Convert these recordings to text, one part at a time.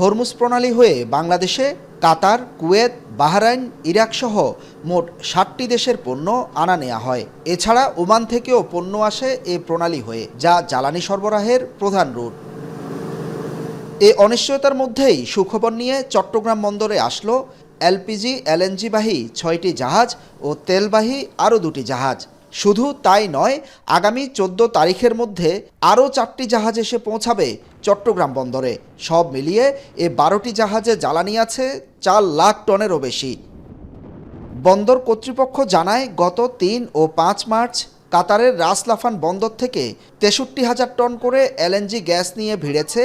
Hormuz প্রণালী হয়ে বাংলাদেশে কাতার, কুয়েত, বাহরাইন, ইরাক সহ মোট ৭টি দেশের পণ্য আনা নেওয়া হয়। এছাড়া ওমান থেকেও পণ্য আসে এ প্রণালী হয়ে, যা জ্বালানি সরবরাহের প্রধান রুট। এই অনিশ্চয়তার মধ্যেই সুখবর নিয়ে চট্টগ্রাম বন্দরে আসলো এলপিজি, এলএনজিবাহী ৬টি জাহাজ ও তেলবাহী আরও 2টি জাহাজ। শুধু তাই নয়, আগামী ১৪ তারিখের মধ্যে আরও 4টি জাহাজ এসে পৌঁছাবে চট্টগ্রাম বন্দরে। সব মিলিয়ে এ 12টি জাহাজে জ্বালানি আছে ৪ লাখ টনেরও বেশি। বন্দর কর্তৃপক্ষ জানায়, গত ৩ ও ৫ মার্চ কাতারের রাস লাফান বন্দর থেকে ৬৩,০০০ টন করে এলএনজি গ্যাস নিয়ে ভিড়েছে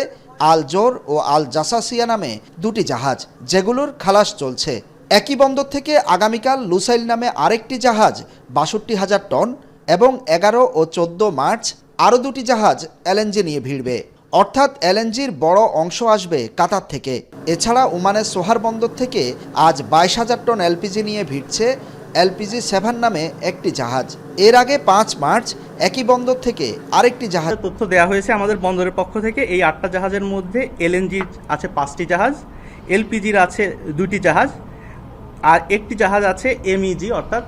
আল জোর ও আল জাসাসিয়া নামে 2টি জাহাজ, যেগুলোর খালাস চলছে। একই বন্দর থেকে আগামীকাল লুসাইল নামে আরেকটি জাহাজ ৬২,০০০ টন এবং ১১ ও ১৪ মার্চ আরও 2টি জাহাজ এলএনজি নিয়ে ভিড়বে। অর্থাৎ এলএনজির বড় অংশ আসবে কাতার থেকে। এছাড়া ওমানের সোহার বন্দর থেকে আজ ২২,০০০ টন এলপিজি নিয়ে ভিড়ছে এলপিজি 7 নামে একটি জাহাজ। এর আগে ৫ মার্চ একই বন্দর থেকে আরেকটি জাহাজ তথ্য দেওয়া হয়েছে আমাদের বন্দরের পক্ষ থেকে। এই 8টা জাহাজের মধ্যে এলএনজির আছে 5টি জাহাজ, এলপিজির আছে 2টি জাহাজ, আর একটি জাহাজ আছে এমইজি অর্থাৎ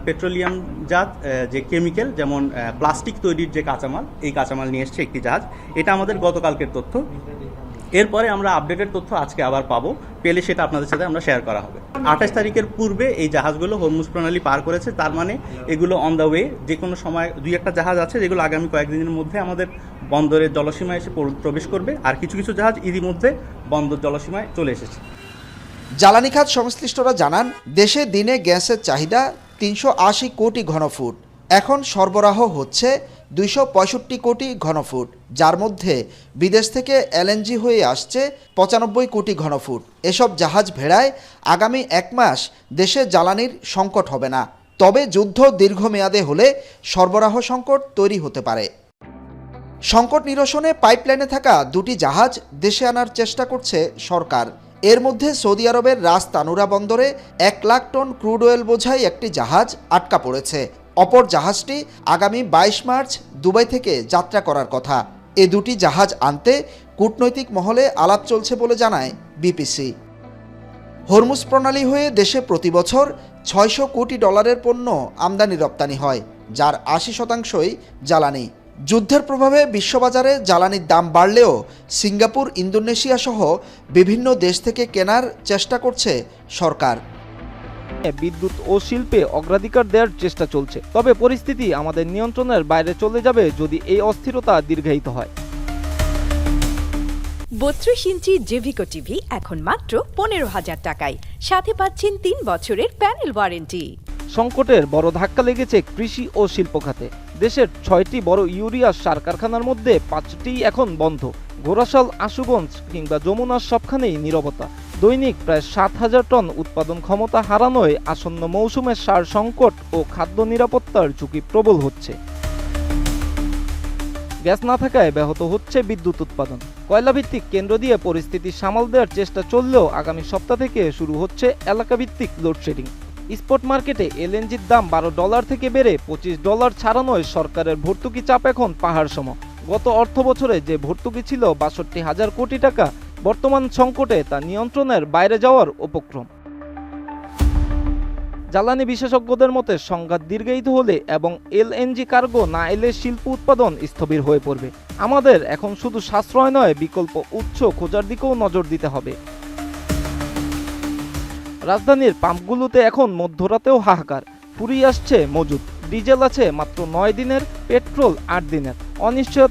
পেট্রোলিয়াম জাত যে কেমিক্যাল, যেমন প্লাস্টিক তৈরির যে কাঁচামাল, এই কাঁচামাল নিয়ে এসছে একটি জাহাজ। এটা আমাদের গতকালকের তথ্য। এরপরে আমরা আপডেটেড তথ্য আজকে আবার পাবো, পেলে সেটা আপনাদের সাথে আমরা শেয়ার করা হবে। 28 তারিখের পূর্বে এই জাহাজগুলো হরমুজ প্রণালী পার করেছে, তার মানে এগুলো অন দ্য ওয়ে। যে কোনো সময় 2-1টা জাহাজ আছে যেগুলো আগামী কয়েকদিনের মধ্যে আমাদের বন্দরের জলসীমায় এসে প্রবেশ করবে, আর কিছু কিছু জাহাজ ইতিমধ্যে বন্দর জলসীমায় চলে এসেছে। জ্বালানি খাত সংশ্লিষ্টরা জানান, দেশে দিনে গ্যাসের চাহিদা ৩৮০ কোটি ঘনফুট। এখন সরবরাহ হচ্ছে ২৬৫ কোটি ঘনফুট, যার মধ্যে বিদেশ থেকে এলএনজি হয়ে আসছে ৯৫ কোটি ঘনফুট। এসব জাহাজ ভেড়ায় আগামী 1 মাস দেশে জ্বালানির সংকট হবে না। তবে যুদ্ধ দীর্ঘমেয়াদে হলে সরবরাহ সংকট তৈরি হতে পারে। সংকট নিরসনে পাইপলাইনে থাকা 2টি জাহাজ দেশে আনার চেষ্টা করছে সরকার। এর মধ্যে সৌদি আরবের রাস তানুরা বন্দরে 1 লাখ টন ক্রুড অয়েল বোঝাই একটি জাহাজ আটকা পড়েছে। অপর জাহাজটি আগামী 22 মার্চ দুবাই থেকে যাত্রা করার কথা। এ 2টি জাহাজ আনতে কূটনৈতিক মহলে আলাপ চলছে বলে জানায় বিপিসি। হরমুজ প্রণালী হয়ে দেশে প্রতি বছর $600 কোটি পণ্য আমদানি রপ্তানি হয়, যার 80%ই জ্বালানি। যুদ্ধের প্রভাবে বিশ্ববাজারে জ্বালানির দাম বাড়লেও সিঙ্গাপুর, ইন্দোনেশিয়া সহ বিভিন্ন দেশ থেকে কেনার চেষ্টা করছে সরকার। বিদ্যুৎ ও শিল্পে অগ্রাধিকার দেওয়ার চেষ্টা চলছে, তবে পরিস্থিতি আমাদের নিয়ন্ত্রণের বাইরে চলে যাবে যদি এই অস্থিরতা দীর্ঘায়িত হয়। 32 ইঞ্চি জেভিকো টিভি এখন মাত্র 15,000 টাকায়, সাথে পাচ্ছেন 3 বছরের প্যানেল ওয়ারেন্টি। সংকটের বড় ধাক্কা লেগেছে কৃষি ও শিল্প খাতে। দেশের 6টি বড় ইউরিয়া সার কারখানার মধ্যে 5টি এখন বন্ধ। ঘোড়াশাল, আশুগঞ্জ কিংবা যমুনার সবখানেই নীরবতা। দৈনিক প্রায় 7,000 টন উৎপাদন ক্ষমতা হারানোয় আসন্ন মৌসুমের সার সংকট ও খাদ্য নিরাপত্তার ঝুঁকি প্রবল হচ্ছে। গ্যাস না থাকায় ব্যাহত হচ্ছে বিদ্যুৎ উৎপাদন। কয়লাভিত্তিক কেন্দ্র দিয়ে পরিস্থিতি সামাল দেওয়ার চেষ্টা চললেও আগামী সপ্তাহ থেকে শুরু হচ্ছে এলাকাভিত্তিক লোডশেডিং। স্পট মার্কেটে এলএনজির দাম $12 থেকে বেড়ে $25 ছাড়ানোয় সরকারের ভর্তুকি চাপ এখন পাহাড় সম। গত অর্থ বছরে যে ভর্তুকি ছিল ৬২,০০০ কোটি টাকা, বর্তমান সংকটে তা নিয়ন্ত্রণের বাইরে যাওয়ার উপক্রম। জ্বালানি বিশেষজ্ঞদের মতে সংঘাত দীর্ঘায়িত হলে এবং এলএনজি কার্গো না এলে শিল্প উৎপাদন স্থবির হয়ে পড়বে। আমাদের এখন শুধু সাশ্রয় নয়, বিকল্প উৎস খোঁজার দিকেও নজর দিতে হবে। রাজধানীর পাম্পগুলোতে এখন মধ্যরাতেও হাহাকার। ফুরিয়ে আসছে মজুদ। ডিজেল আছে মাত্র 9 দিনের, পেট্রোল 8 দিনের। অনিশ্চয়তা